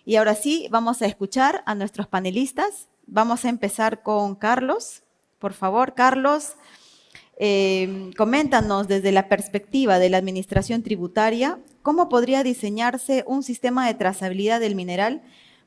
Y ahora sí, vamos a escuchar a nuestros panelistas. Vamos a empezar con Carlos. Por favor, Carlos, coméntanos desde la perspectiva de la administración tributaria, ¿cómo podría diseñarse un sistema de trazabilidad del mineral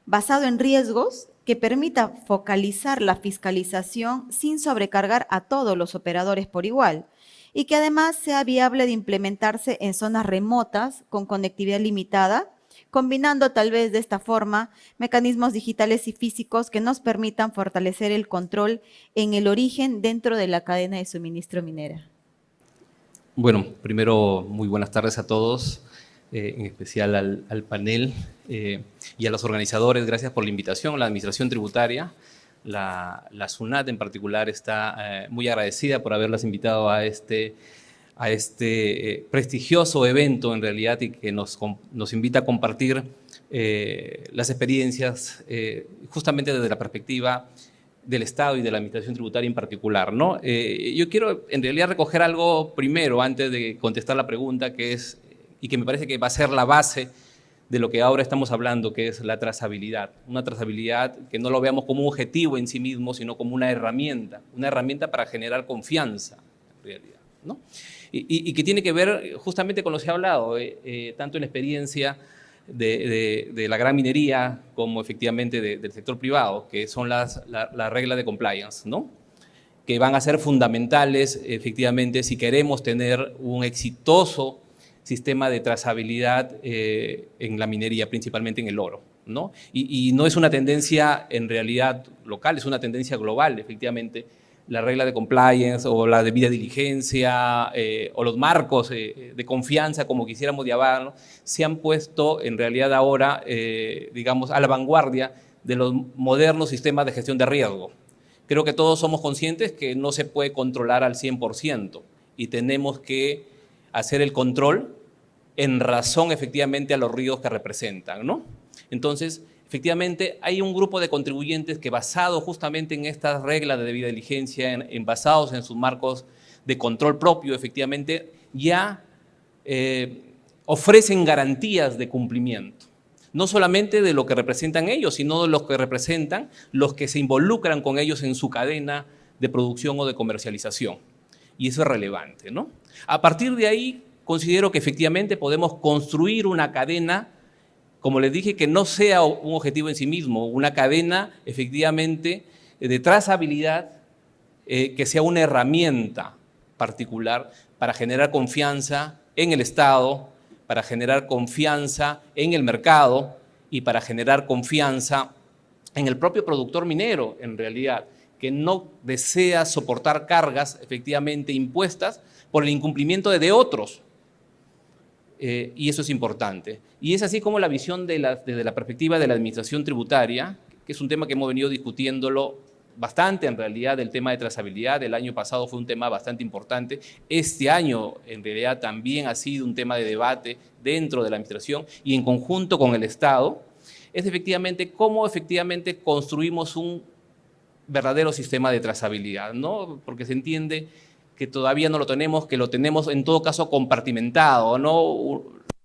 basado en riesgos que permita focalizar la fiscalización sin sobrecargar a todos los operadores por igual? Y que además sea viable de implementarse en zonas remotas con conectividad limitada, combinando tal vez de esta forma mecanismos digitales y físicos que nos permitan fortalecer el control en el origen dentro de la cadena de suministro minera. Bueno, primero, muy buenas tardes a todos, en especial al panel y a los organizadores. Gracias por la invitación. La Administración Tributaria, la SUNAT en particular, está muy agradecida por haberlas invitado a este prestigioso evento, en realidad, y que nos invita a compartir las experiencias justamente desde la perspectiva del Estado y de la Administración Tributaria en particular, ¿no? Yo quiero en realidad recoger algo primero antes de contestar la pregunta, que es, y que me parece que va a ser la base de lo que ahora estamos hablando, que es la trazabilidad. Una trazabilidad que no lo veamos como un objetivo en sí mismo, sino como una herramienta para generar confianza, en realidad, ¿no? Y que tiene que ver justamente con lo que se ha hablado, tanto en la experiencia de la gran minería como efectivamente del sector privado, que son las reglas de compliance, ¿no? Que van a ser fundamentales efectivamente si queremos tener un exitoso sistema de trazabilidad en la minería, principalmente en el oro, ¿no? Y no es una tendencia en realidad local, es una tendencia global, efectivamente. La regla de compliance o la debida diligencia o los marcos de confianza, como quisiéramos llamarlo, se han puesto en realidad ahora, digamos, a la vanguardia de los modernos sistemas de gestión de riesgo. Creo que todos somos conscientes que no se puede controlar al 100% y tenemos que hacer el control en razón efectivamente a los riesgos que representan, ¿no? Entonces, efectivamente, hay un grupo de contribuyentes que, basado justamente en estas reglas de debida diligencia, basados en sus marcos de control propio, efectivamente, ya ofrecen garantías de cumplimiento. No solamente de lo que representan ellos, sino de los que representan los que se involucran con ellos en su cadena de producción o de comercialización. Y eso es relevante, ¿no? A partir de ahí, considero que efectivamente podemos construir una cadena, como les dije, que no sea un objetivo en sí mismo, una cadena efectivamente de trazabilidad que sea una herramienta particular para generar confianza en el Estado, para generar confianza en el mercado y para generar confianza en el propio productor minero, en realidad, que no desea soportar cargas efectivamente impuestas por el incumplimiento de otros. Y eso es importante. Y es así como la visión desde la perspectiva de la administración tributaria, que es un tema que hemos venido discutiéndolo bastante, en realidad, el tema de trazabilidad. El año pasado fue un tema bastante importante. Este año, en realidad, también ha sido un tema de debate dentro de la administración y en conjunto con el Estado. Es efectivamente cómo efectivamente construimos un verdadero sistema de trazabilidad, ¿no? Porque se entiende que todavía no lo tenemos, que lo tenemos en todo caso compartimentado, ¿no?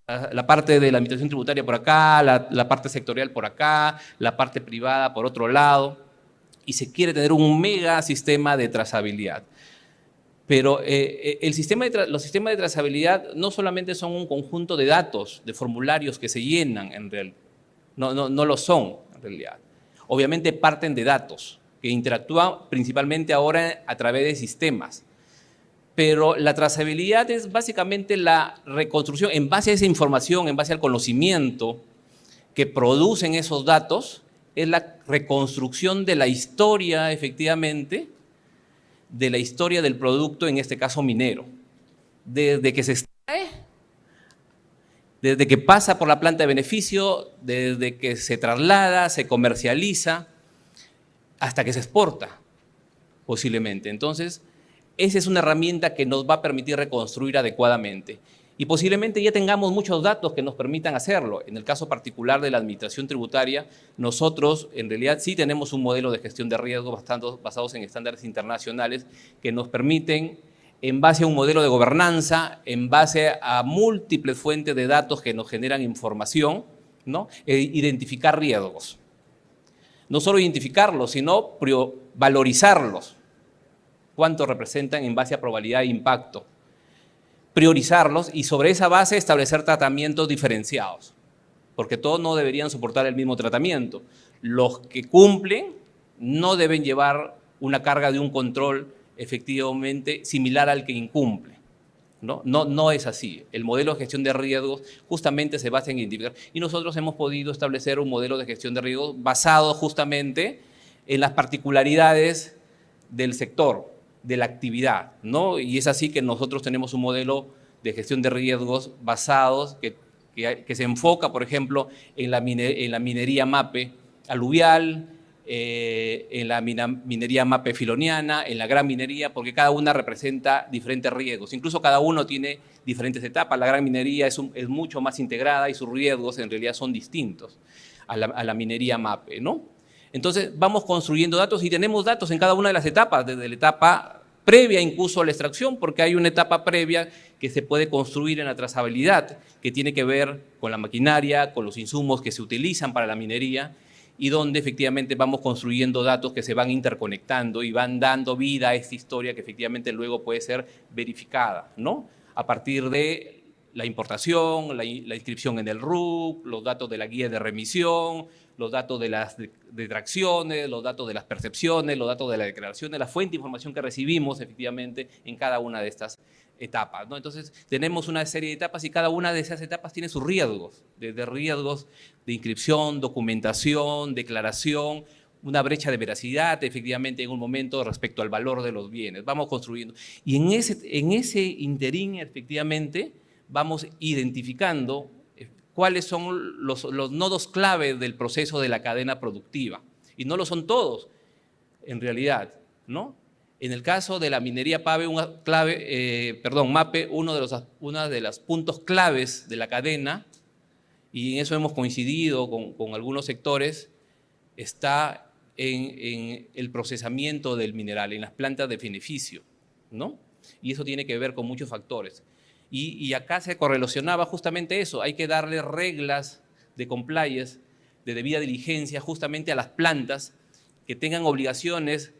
La parte de la administración tributaria por acá, la parte sectorial por acá, la parte privada por otro lado, y se quiere tener un mega sistema de trazabilidad. Pero los sistemas de trazabilidad no solamente son un conjunto de datos, de formularios que se llenan, en realidad, no lo son en realidad. Obviamente parten de datos que interactúan principalmente ahora a través de sistemas. Pero la trazabilidad es básicamente la reconstrucción en base a esa información, en base al conocimiento que producen esos datos, es la reconstrucción de la historia, efectivamente, de la historia del producto, en este caso minero. Desde que se extrae, desde que pasa por la planta de beneficio, desde que se traslada, se comercializa, hasta que se exporta, posiblemente. Entonces, esa es una herramienta que nos va a permitir reconstruir adecuadamente. Y posiblemente ya tengamos muchos datos que nos permitan hacerlo. En el caso particular de la administración tributaria, nosotros en realidad sí tenemos un modelo de gestión de riesgos basados en estándares internacionales que nos permiten, en base a un modelo de gobernanza, en base a múltiples fuentes de datos que nos generan información, ¿no? Identificar riesgos. No solo identificarlos, sino valorizarlos. ¿Cuánto representan en base a probabilidad de impacto? Priorizarlos y sobre esa base establecer tratamientos diferenciados, porque todos no deberían soportar el mismo tratamiento. Los que cumplen no deben llevar una carga de un control efectivamente similar al que incumple. No es así. El modelo de gestión de riesgos justamente se basa en identificar. Y nosotros hemos podido establecer un modelo de gestión de riesgos basado justamente en las particularidades del sector, de la actividad, ¿no? Y es así que nosotros tenemos un modelo de gestión de riesgos basados que se enfoca, por ejemplo, en la minería MAPE aluvial, en la minería MAPE filoniana, en la gran minería, porque cada una representa diferentes riesgos. Incluso cada uno tiene diferentes etapas. La gran minería es mucho más integrada y sus riesgos en realidad son distintos a la minería MAPE, ¿no? Entonces vamos construyendo datos y tenemos datos en cada una de las etapas, desde la etapa previa incluso a la extracción, porque hay una etapa previa que se puede construir en la trazabilidad, que tiene que ver con la maquinaria, con los insumos que se utilizan para la minería, y donde efectivamente vamos construyendo datos que se van interconectando y van dando vida a esta historia que efectivamente luego puede ser verificada, ¿no? A partir de la importación, la inscripción en el RUC, los datos de la guía de remisión, los datos de las detracciones, los datos de las percepciones, los datos de la declaración, de la fuente de información que recibimos efectivamente en cada una de estas etapas, ¿no? Entonces tenemos una serie de etapas y cada una de esas etapas tiene sus riesgos, desde riesgos de inscripción, documentación, declaración, una brecha de veracidad efectivamente en un momento respecto al valor de los bienes. Vamos construyendo. Y en ese interín efectivamente vamos identificando cuáles son los nodos clave del proceso de la cadena productiva. Y no lo son todos, en realidad, ¿no? En el caso de la minería MAPE, uno de los puntos claves de la cadena, y en eso hemos coincidido con algunos sectores, está en el procesamiento del mineral, en las plantas de beneficio, ¿no? Y eso tiene que ver con muchos factores. Y acá se correlacionaba justamente eso, hay que darle reglas de compliance, de debida diligencia justamente a las plantas que tengan obligaciones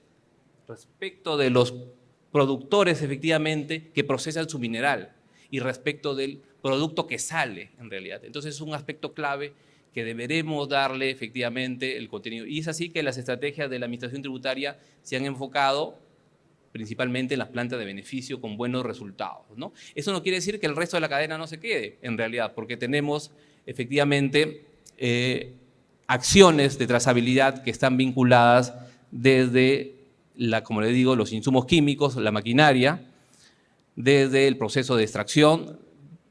respecto de los productores efectivamente que procesan su mineral y respecto del producto que sale en realidad. Entonces es un aspecto clave que deberemos darle efectivamente el contenido. Y es así que las estrategias de la administración tributaria se han enfocado principalmente en las plantas de beneficio con buenos resultados, ¿no? Eso no quiere decir que el resto de la cadena no se quede, en realidad, porque tenemos efectivamente acciones de trazabilidad que están vinculadas desde, como le digo, los insumos químicos, la maquinaria, desde el proceso de extracción,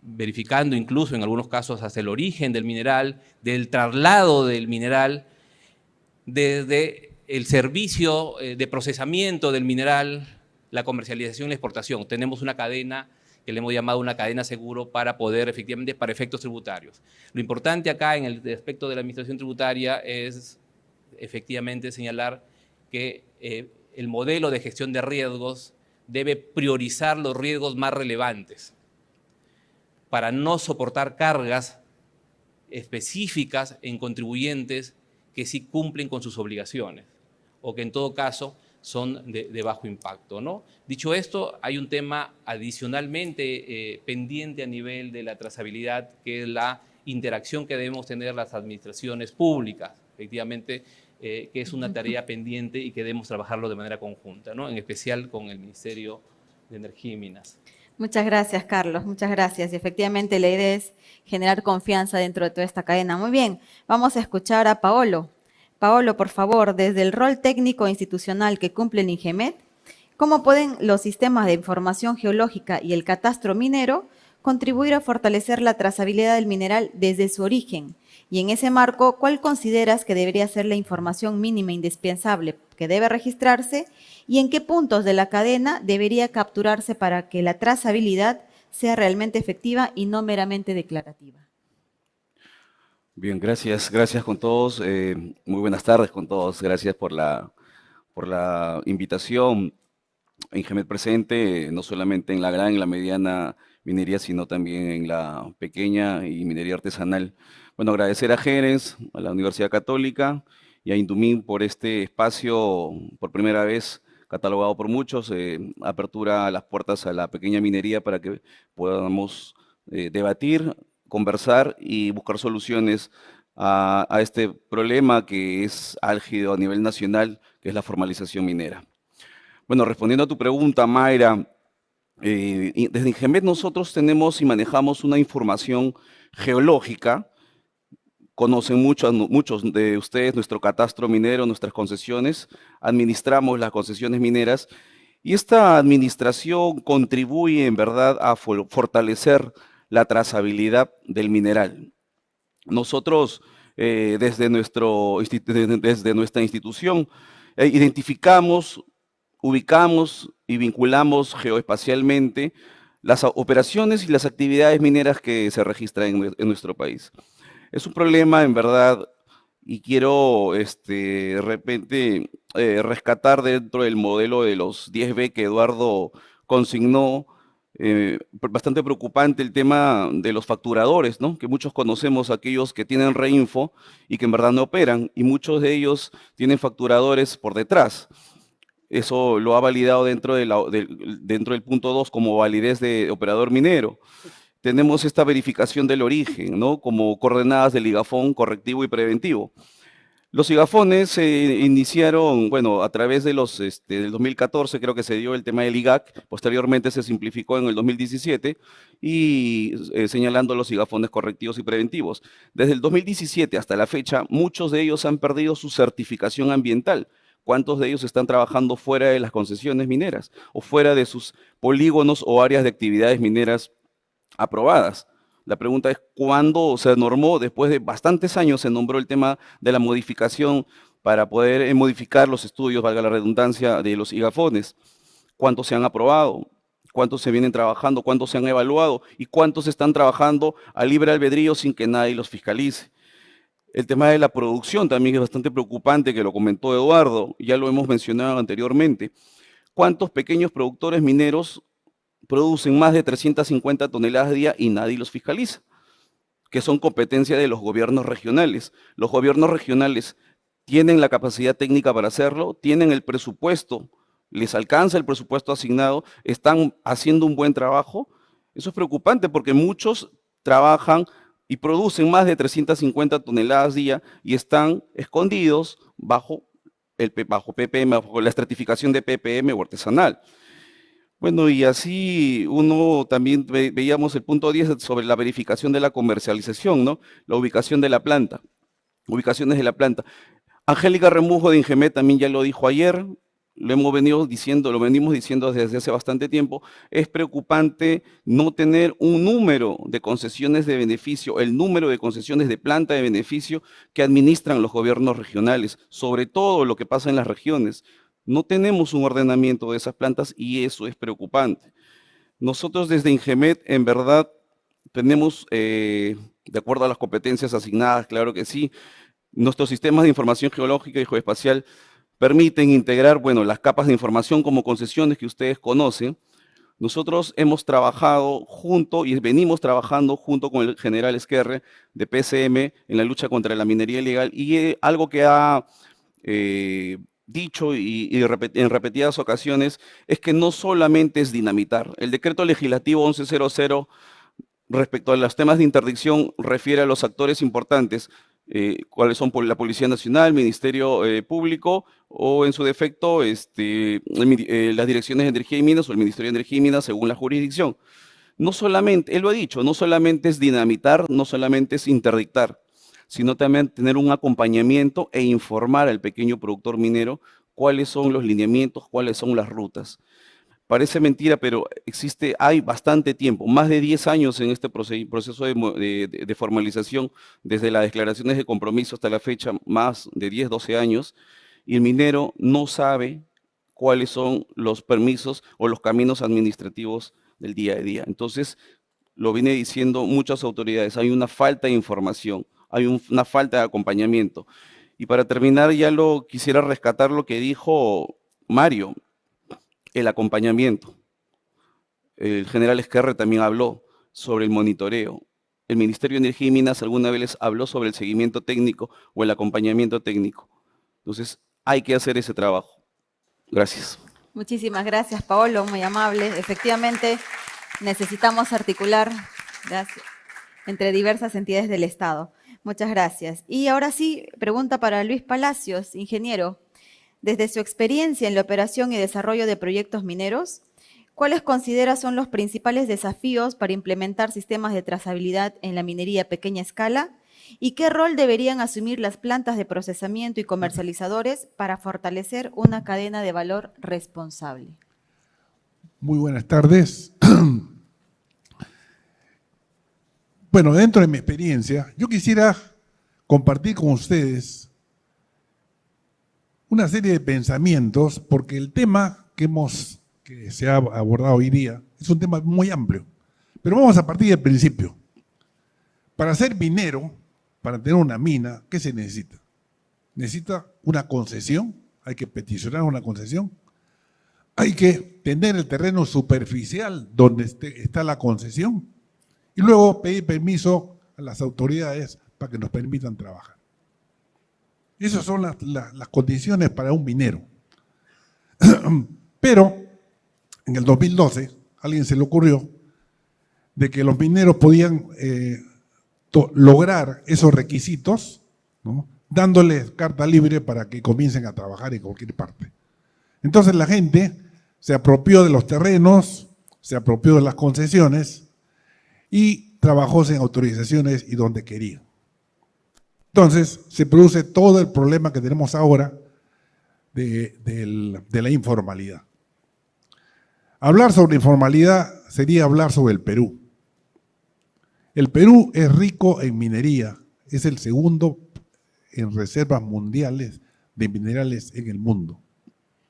verificando incluso en algunos casos hasta el origen del mineral, del traslado del mineral, desde el servicio de procesamiento del mineral, la comercialización y la exportación. Tenemos una cadena que le hemos llamado una cadena seguro para poder efectivamente, para efectos tributarios. Lo importante acá en el aspecto de la administración tributaria es efectivamente señalar que el modelo de gestión de riesgos debe priorizar los riesgos más relevantes para no soportar cargas específicas en contribuyentes que sí cumplen con sus obligaciones o que en todo caso son de bajo impacto, ¿no? Dicho esto, hay un tema adicionalmente pendiente a nivel de la trazabilidad, que es la interacción que debemos tener las administraciones públicas, efectivamente, que es una tarea pendiente y que debemos trabajarlo de manera conjunta, ¿no? En especial con el Ministerio de Energía y Minas. Muchas gracias, Carlos, muchas gracias. Y efectivamente la idea es generar confianza dentro de toda esta cadena. Muy bien, vamos a escuchar a Paolo. Paolo, por favor, desde el rol técnico e institucional que cumple el INGEMET, ¿cómo pueden los sistemas de información geológica y el catastro minero contribuir a fortalecer la trazabilidad del mineral desde su origen? Y en ese marco, ¿cuál consideras que debería ser la información mínima indispensable que debe registrarse y en qué puntos de la cadena debería capturarse para que la trazabilidad sea realmente efectiva y no meramente declarativa? Bien, gracias con todos. Muy buenas tardes con todos. Gracias por la invitación. INGEMET presente, no solamente en la gran y la mediana minería, sino también en la pequeña y minería artesanal. Bueno, agradecer a Jerez, a la Universidad Católica y a Indumil por este espacio, por primera vez catalogado por muchos, apertura a las puertas a la pequeña minería para que podamos debatir, conversar y buscar soluciones a este problema que es álgido a nivel nacional, que es la formalización minera. Bueno, respondiendo a tu pregunta, Mayra, desde Ingemet nosotros tenemos y manejamos una información geológica. Conocen muchos de ustedes nuestro catastro minero, nuestras concesiones, administramos las concesiones mineras y esta administración contribuye en verdad a fortalecer la trazabilidad del mineral. Nosotros, desde nuestra institución, identificamos, ubicamos y vinculamos geoespacialmente las operaciones y las actividades mineras que se registran en nuestro país. Es un problema, en verdad, y quiero de repente rescatar dentro del modelo de los 10B que Eduardo consignó, bastante preocupante el tema de los facturadores, ¿no? Que muchos conocemos aquellos que tienen Reinfo y que en verdad no operan, y muchos de ellos tienen facturadores por detrás. Eso lo ha validado dentro del punto 2 como validez de operador minero. Tenemos esta verificación del origen, ¿no? Como coordenadas del IGAFON correctivo y preventivo. Los IGAFONes se iniciaron, bueno, a través de del 2014 creo que se dio el tema del IGAC, posteriormente se simplificó en el 2017 y señalando los IGAFONes correctivos y preventivos. Desde el 2017 hasta la fecha, muchos de ellos han perdido su certificación ambiental. ¿Cuántos de ellos están trabajando fuera de las concesiones mineras o fuera de sus polígonos o áreas de actividades mineras aprobadas? La pregunta es, ¿cuándo se normó? Después de bastantes años se nombró el tema de la modificación para poder modificar los estudios, valga la redundancia, de los IGAFONes. ¿Cuántos se han aprobado? ¿Cuántos se vienen trabajando? ¿Cuántos se han evaluado? ¿Y cuántos están trabajando a libre albedrío sin que nadie los fiscalice? El tema de la producción también es bastante preocupante, que lo comentó Eduardo, ya lo hemos mencionado anteriormente. ¿Cuántos pequeños productores mineros producen más de 350 toneladas al día y nadie los fiscaliza? Que son competencia de los gobiernos regionales. Los gobiernos regionales tienen la capacidad técnica para hacerlo, tienen el presupuesto, les alcanza el presupuesto asignado, están haciendo un buen trabajo. Eso es preocupante porque muchos trabajan y producen más de 350 toneladas al día y están escondidos bajo PPM, bajo la estratificación de PPM o artesanal. Bueno, y así uno también veíamos el punto 10 sobre la verificación de la comercialización, ¿no? La ubicación de la planta, ubicaciones de la planta. Angélica Remujo de Ingemet también ya lo dijo ayer, lo venimos diciendo desde hace bastante tiempo. Es preocupante no tener un número de concesiones de beneficio, el número de concesiones de planta de beneficio que administran los gobiernos regionales, sobre todo lo que pasa en las regiones. No tenemos un ordenamiento de esas plantas y eso es preocupante. Nosotros desde Ingemet, en verdad, tenemos, de acuerdo a las competencias asignadas, claro que sí, nuestros sistemas de información geológica y geoespacial permiten integrar, bueno, las capas de información como concesiones que ustedes conocen. Nosotros hemos trabajado junto y venimos trabajando junto con el general Esquerre de PCM en la lucha contra la minería ilegal y algo que ha dicho en repetidas ocasiones es que no solamente es dinamitar. El decreto legislativo 1100 respecto a los temas de interdicción refiere a los actores importantes, cuáles son la Policía Nacional, Ministerio Público o en su defecto las direcciones de energía y minas o el Ministerio de Energía y Minas según la jurisdicción. No solamente, él lo ha dicho, no solamente es dinamitar, no solamente es interdictar, sino también tener un acompañamiento e informar al pequeño productor minero cuáles son los lineamientos, cuáles son las rutas. Parece mentira, pero hay bastante tiempo, más de 10 años en este proceso de formalización, desde las declaraciones de compromiso hasta la fecha, más de 10, 12 años, y el minero no sabe cuáles son los permisos o los caminos administrativos del día a día. Entonces, lo viene diciendo muchas autoridades, hay una falta de información, hay una falta de acompañamiento. Y para terminar, quisiera rescatar lo que dijo Mario, el acompañamiento. El general Esquerre también habló sobre el monitoreo. El Ministerio de Energía y Minas alguna vez les habló sobre el seguimiento técnico o el acompañamiento técnico. Entonces, hay que hacer ese trabajo. Gracias. Muchísimas gracias, Paolo, muy amable. Efectivamente, necesitamos articular entre diversas entidades del Estado. Muchas gracias. Y ahora sí, pregunta para Luis Palacios, ingeniero. Desde su experiencia en la operación y desarrollo de proyectos mineros, ¿cuáles considera son los principales desafíos para implementar sistemas de trazabilidad en la minería a pequeña escala? ¿Y qué rol deberían asumir las plantas de procesamiento y comercializadores para fortalecer una cadena de valor responsable? Muy buenas tardes. Bueno, dentro de mi experiencia, yo quisiera compartir con ustedes una serie de pensamientos, porque el tema que se ha abordado hoy día es un tema muy amplio. Pero vamos a partir del principio. Para ser minero, para tener una mina, ¿qué se necesita? Necesita una concesión, hay que peticionar una concesión, hay que tener el terreno superficial donde está la concesión y luego pedir permiso a las autoridades para que nos permitan trabajar. Esas son las condiciones para un minero. Pero en el 2012 a alguien se le ocurrió de que los mineros podían lograr esos requisitos, ¿no?, dándoles carta libre para que comiencen a trabajar en cualquier parte. Entonces la gente se apropió de los terrenos, se apropió de las concesiones y trabajó sin autorizaciones y donde quería. Entonces se produce todo el problema que tenemos ahora de la informalidad. Hablar sobre informalidad sería hablar sobre el Perú. El Perú es rico en minería, es el segundo en reservas mundiales de minerales en el mundo.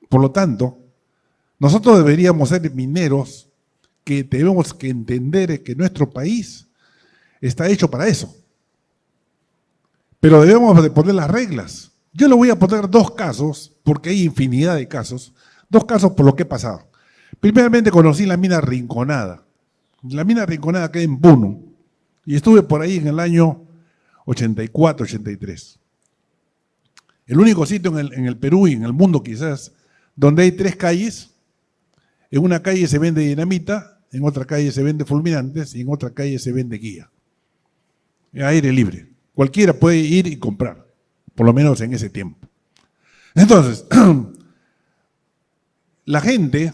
Por lo tanto, nosotros deberíamos ser mineros que tenemos que entender que nuestro país está hecho para eso. Pero debemos de poner las reglas. Yo le voy a poner dos casos, porque hay infinidad de casos, dos casos por lo que he pasado. Primeramente conocí la mina Rinconada. La mina Rinconada queda en Puno, y estuve por ahí en el año 84, 83. El único sitio en el Perú y en el mundo quizás, donde hay 3 calles. En una calle se vende dinamita, en otra calle se vende fulminantes y en otra calle se vende guía. Aire libre. Cualquiera puede ir y comprar, por lo menos en ese tiempo. Entonces, la gente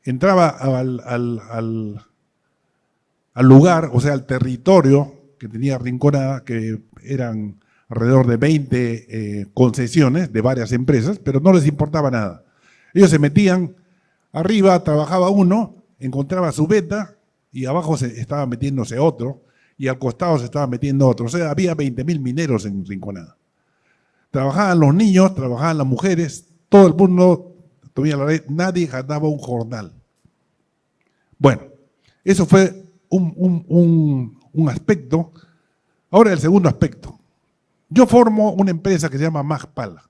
entraba al lugar, o sea, al territorio que tenía Rinconada, que eran alrededor de 20 concesiones de varias empresas, pero no les importaba nada. Ellos se metían arriba, trabajaba uno, encontraba su beta y abajo estaba metiéndose otro y al costado se estaba metiendo otro. O sea, había 20.000 mineros en Rinconada. Trabajaban los niños, trabajaban las mujeres, todo el mundo tomaba la ley, nadie ganaba un jornal. Bueno, eso fue un aspecto. Ahora el segundo aspecto. Yo formo una empresa que se llama Magpala,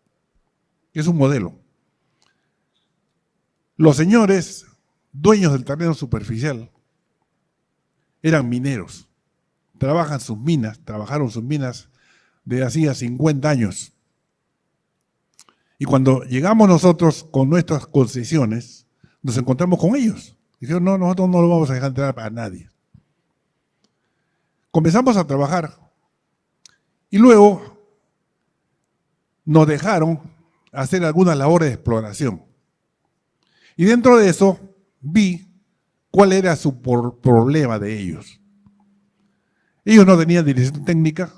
que es un modelo. Los señores dueños del terreno superficial eran mineros. Trabajaron sus minas de hacía 50 años. Y cuando llegamos nosotros con nuestras concesiones, nos encontramos con ellos. Dijeron, no, nosotros no lo vamos a dejar entrar a nadie. Comenzamos a trabajar y luego nos dejaron hacer algunas labores de exploración. Y dentro de eso vi cuál era su problema de ellos. Ellos no tenían dirección técnica,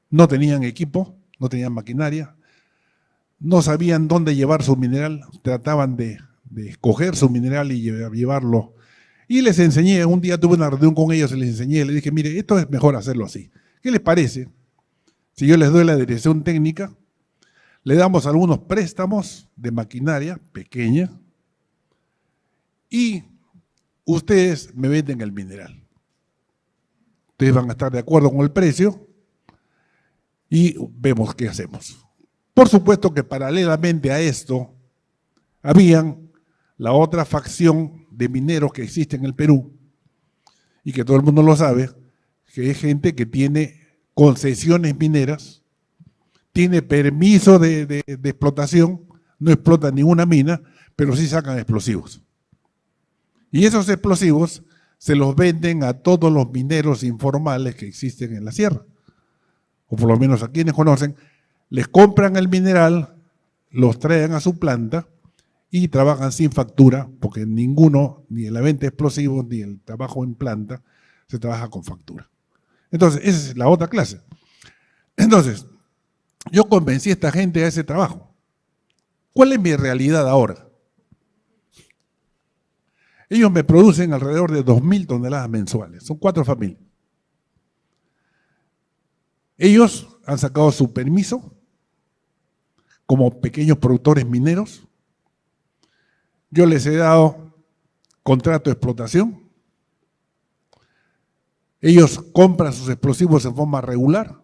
no tenían equipo, no tenían maquinaria, no sabían dónde llevar su mineral, trataban de escoger su mineral y llevarlo. Y les enseñé, un día tuve una reunión con ellos y les enseñé, les dije, mire, esto es mejor hacerlo así. ¿Qué les parece? Si yo les doy la dirección técnica, le damos algunos préstamos de maquinaria pequeña y ustedes me venden el mineral. Ustedes van a estar de acuerdo con el precio y vemos qué hacemos. Por supuesto que paralelamente a esto, habían la otra facción de mineros que existe en el Perú, y que todo el mundo lo sabe, que es gente que tiene concesiones mineras, tiene permiso de explotación, no explotan ninguna mina, pero sí sacan explosivos. Y esos explosivos se los venden a todos los mineros informales que existen en la sierra, o por lo menos a quienes conocen, les compran el mineral, los traen a su planta y trabajan sin factura, porque ninguno, ni en la venta de explosivos, ni el trabajo en planta, se trabaja con factura. Entonces, esa es la otra clase. Entonces, yo convencí a esta gente a ese trabajo. ¿Cuál es mi realidad ahora? Ellos me producen alrededor de 2.000 toneladas mensuales. Son 4 familias. Ellos han sacado su permiso como pequeños productores mineros. Yo les he dado contrato de explotación. Ellos compran sus explosivos en forma regular,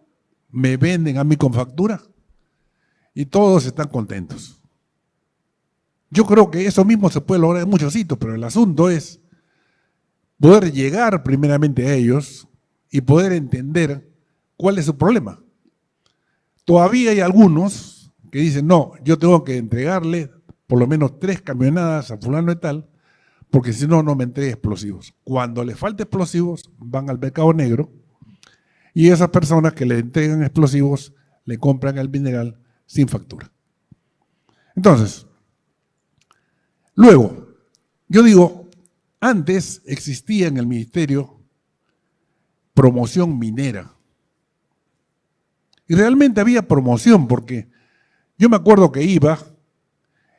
me venden a mí con factura y todos están contentos. Yo creo que eso mismo se puede lograr en muchos sitios, pero el asunto es poder llegar primeramente a ellos y poder entender cuál es su problema. Todavía hay algunos que dicen, no, yo tengo que entregarle por lo menos 3 camionadas a fulano y tal, porque si no, no me entrega explosivos. Cuando le falta explosivos, van al mercado negro y esas personas que le entregan explosivos le compran el mineral sin factura. Entonces, luego, yo digo, antes existía en el ministerio promoción minera. Y realmente había promoción, porque yo me acuerdo que iba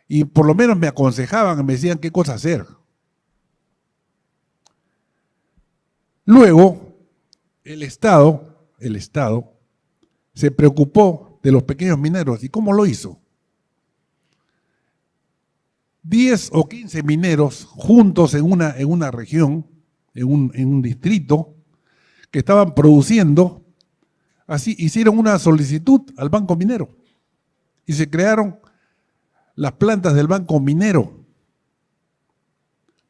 y por lo menos me aconsejaban, me decían qué cosa hacer. Luego, el Estado se preocupó de los pequeños mineros. ¿Y cómo lo hizo? 10 o 15 mineros juntos en una región, en un distrito, que estaban produciendo, así hicieron una solicitud al Banco Minero y se crearon las plantas del Banco Minero.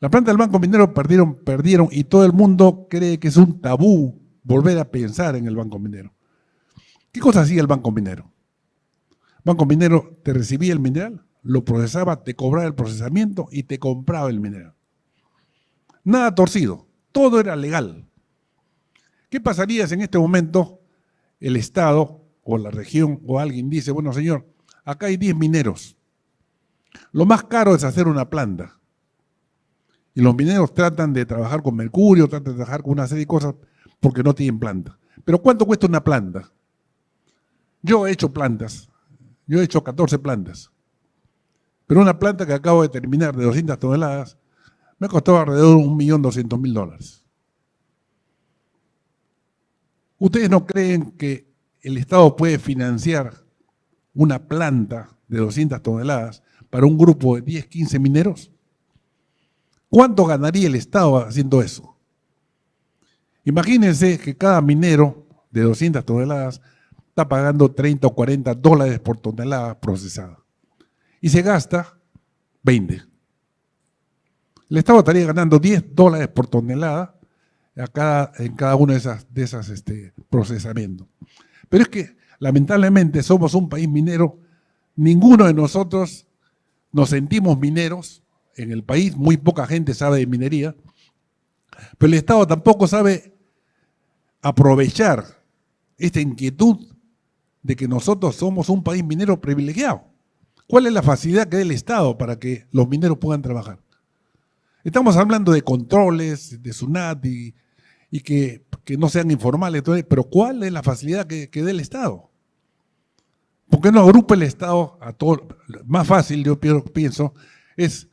Las plantas del Banco Minero perdieron y todo el mundo cree que es un tabú volver a pensar en el Banco Minero. ¿Qué cosa hacía el Banco Minero? El Banco Minero te recibía el mineral, lo procesaba, te cobraba el procesamiento y te compraba el mineral. Nada torcido, todo era legal. ¿Qué pasaría si en este momento el Estado o la región o alguien dice, bueno señor, acá hay 10 mineros, lo más caro es hacer una planta? Y los mineros tratan de trabajar con mercurio, tratan de trabajar con una serie de cosas porque no tienen planta. Pero ¿cuánto cuesta una planta? Yo he hecho plantas, yo he hecho 14 plantas. Pero una planta que acabo de terminar de 200 toneladas me ha costado alrededor de $1.200.000. ¿Ustedes no creen que el Estado puede financiar una planta de 200 toneladas para un grupo de 10, 15 mineros? ¿Cuánto ganaría el Estado haciendo eso? Imagínense que cada minero de 200 toneladas está pagando 30 o 40 dólares por tonelada procesada. Y se gasta 20. El Estado estaría ganando 10 dólares por tonelada en cada uno de esas procesamientos. Pero es que, lamentablemente, somos un país minero. Ninguno de nosotros nos sentimos mineros. En el país muy poca gente sabe de minería, pero el Estado tampoco sabe aprovechar esta inquietud de que nosotros somos un país minero privilegiado. ¿Cuál es la facilidad que da el Estado para que los mineros puedan trabajar? Estamos hablando de controles, de SUNAT y que no sean informales, pero ¿cuál es la facilidad que da el Estado? ¿Por qué no agrupa el Estado a todo? Más fácil, yo pienso, es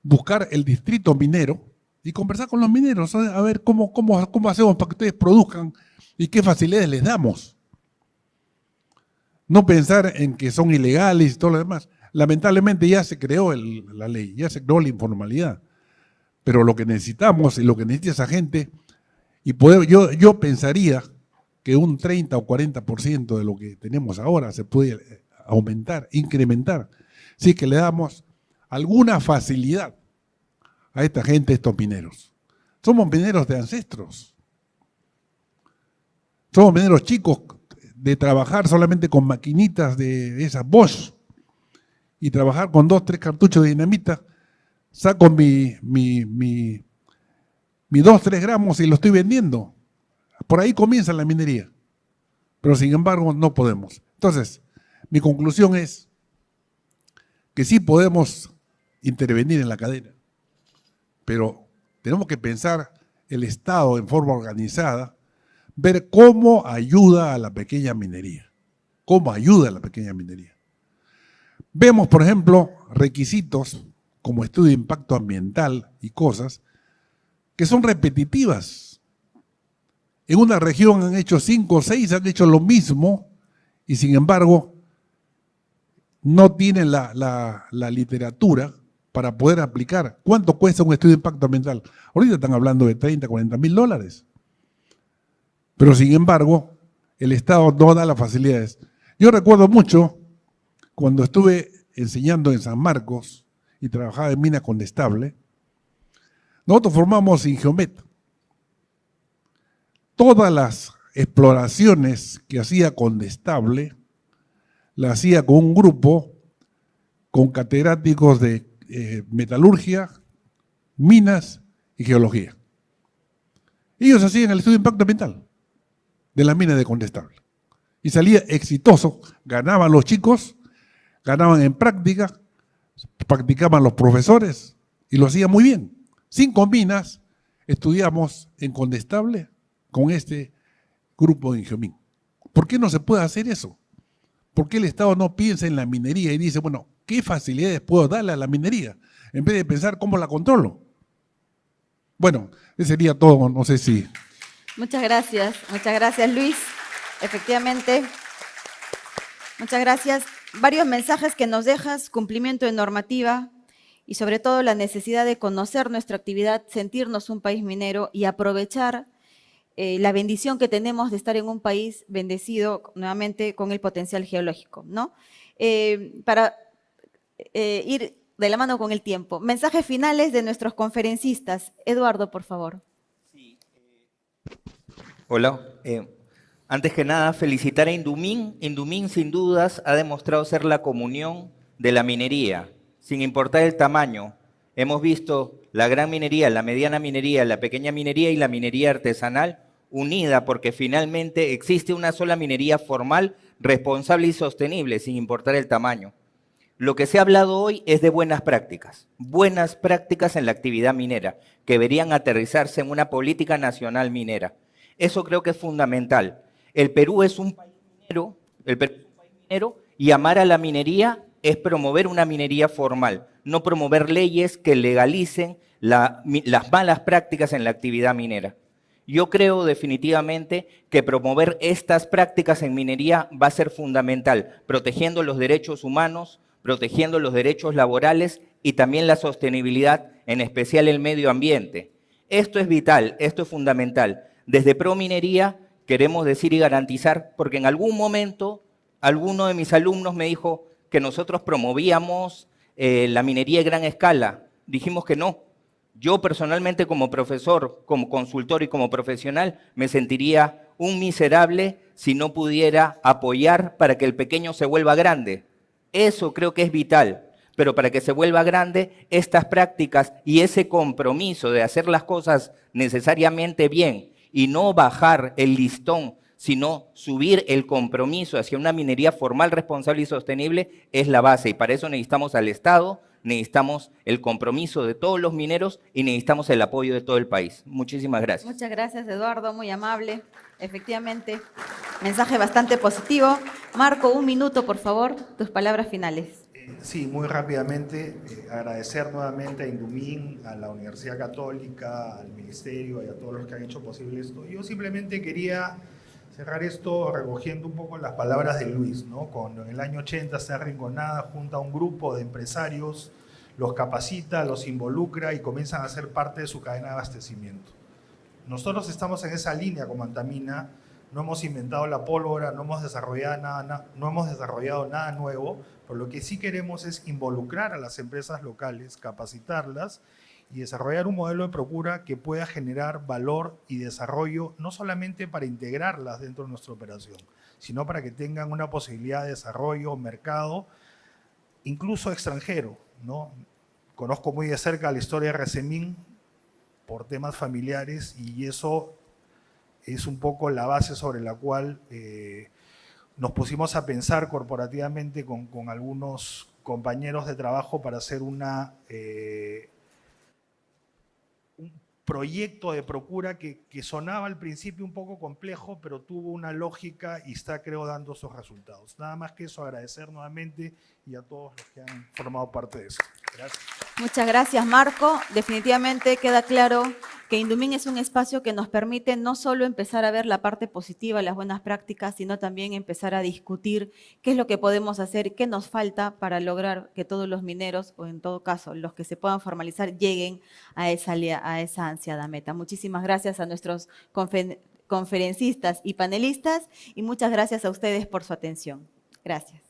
buscar el distrito minero y conversar con los mineros, a ver cómo hacemos para que ustedes produzcan y qué facilidades les damos. No pensar en que son ilegales y todo lo demás. Lamentablemente ya se creó la ley, ya se creó la informalidad. Pero lo que necesitamos y lo que necesita esa gente, y yo pensaría que un 30 o 40% de lo que tenemos ahora se puede aumentar, incrementar, si es que le damos alguna facilidad a esta gente, estos mineros. Somos mineros de ancestros. Somos mineros chicos de trabajar solamente con maquinitas de esas Bosch y trabajar con 2, 3 cartuchos de dinamita. Saco mi 2, 3 gramos y lo estoy vendiendo. Por ahí comienza la minería. Pero sin embargo no podemos. Entonces, mi conclusión es que sí podemos intervenir en la cadena, pero tenemos que pensar el Estado en forma organizada, ver cómo ayuda a la pequeña minería. Cómo ayuda a la pequeña minería. Vemos, por ejemplo, requisitos como estudio de impacto ambiental y cosas que son repetitivas. En una región han hecho 5 o 6, han hecho lo mismo y sin embargo no tienen la literatura para poder aplicar. ¿Cuánto cuesta un estudio de impacto ambiental? Ahorita están hablando de 30, 40 mil dólares. Pero sin embargo, el Estado no da las facilidades. Yo recuerdo mucho cuando estuve enseñando en San Marcos y trabajaba en Mina Condestable, nosotros formamos Ingeomet. Todas las exploraciones que hacía Condestable, la hacía con un grupo con catedráticos de metalurgia, minas y geología. Ellos hacían el estudio de impacto ambiental de la mina de Condestable. Y salía exitoso, ganaban los chicos, ganaban en práctica, practicaban los profesores y lo hacían muy bien. 5 minas estudiamos en Condestable con este grupo de Ingeomín. ¿Por qué no se puede hacer eso? ¿Por qué el Estado no piensa en la minería y dice, bueno, ¿qué facilidades puedo darle a la minería? En vez de pensar cómo la controlo. Bueno, ese sería todo, no sé si... Muchas gracias Luis. Efectivamente, muchas gracias. Varios mensajes que nos dejas, cumplimiento de normativa y sobre todo la necesidad de conocer nuestra actividad, sentirnos un país minero y aprovechar la bendición que tenemos de estar en un país bendecido nuevamente con el potencial geológico, ¿no? Para ir de la mano con el tiempo. Mensajes finales de nuestros conferencistas. Eduardo, por favor. Sí, hola. Antes que nada, felicitar a Indumín. Indumín, sin dudas, ha demostrado ser la comunión de la minería, sin importar el tamaño. Hemos visto la gran minería, la mediana minería, la pequeña minería y la minería artesanal unida porque finalmente existe una sola minería formal, responsable y sostenible, sin importar el tamaño. Lo que se ha hablado hoy es de buenas prácticas en la actividad minera, que deberían aterrizarse en una política nacional minera. Eso creo que es fundamental. El Perú es un país minero, y amar a la minería es promover una minería formal, no promover leyes que legalicen las malas prácticas en la actividad minera. Yo creo definitivamente que promover estas prácticas en minería va a ser fundamental, protegiendo los derechos humanos, protegiendo los derechos laborales y también la sostenibilidad, en especial el medio ambiente. Esto es vital, esto es fundamental. Desde Prominería queremos decir y garantizar, porque en algún momento alguno de mis alumnos me dijo que nosotros promovíamos la minería de gran escala. Dijimos que no. Yo personalmente como profesor, como consultor y como profesional me sentiría un miserable si no pudiera apoyar para que el pequeño se vuelva grande. Eso creo que es vital, pero para que se vuelva grande, estas prácticas y ese compromiso de hacer las cosas necesariamente bien y no bajar el listón, sino subir el compromiso hacia una minería formal, responsable y sostenible, es la base. Y para eso necesitamos al Estado, necesitamos el compromiso de todos los mineros y necesitamos el apoyo de todo el país. Muchísimas gracias. Muchas gracias, Eduardo, muy amable. Efectivamente, mensaje bastante positivo. Marco, 1 minuto, por favor, tus palabras finales. Sí, muy rápidamente, agradecer nuevamente a Indumín, a la Universidad Católica, al Ministerio y a todos los que han hecho posible esto. Yo simplemente quería cerrar esto recogiendo un poco las palabras de Luis, ¿no? Cuando en el año 80 se Rinconada junta a un grupo de empresarios, los capacita, los involucra y comienzan a ser parte de su cadena de abastecimiento. Nosotros estamos en esa línea como Antamina, no hemos inventado la pólvora, no hemos desarrollado nada nuevo, pero lo que sí queremos es involucrar a las empresas locales, capacitarlas y desarrollar un modelo de procura que pueda generar valor y desarrollo, no solamente para integrarlas dentro de nuestra operación, sino para que tengan una posibilidad de desarrollo, mercado, incluso extranjero, ¿no? Conozco muy de cerca la historia de Resemín por temas familiares y eso es un poco la base sobre la cual nos pusimos a pensar corporativamente con algunos compañeros de trabajo para hacer un proyecto de procura que sonaba al principio un poco complejo, pero tuvo una lógica y está, creo, dando sus resultados. Nada más que eso, agradecer nuevamente y a todos los que han formado parte de eso. Gracias. Muchas gracias, Marco. Definitivamente queda claro que Indumín es un espacio que nos permite no solo empezar a ver la parte positiva, las buenas prácticas, sino también empezar a discutir qué es lo que podemos hacer, qué nos falta para lograr que todos los mineros, o en todo caso los que se puedan formalizar, lleguen a esa ansiada meta. Muchísimas gracias a nuestros conferencistas y panelistas y muchas gracias a ustedes por su atención. Gracias.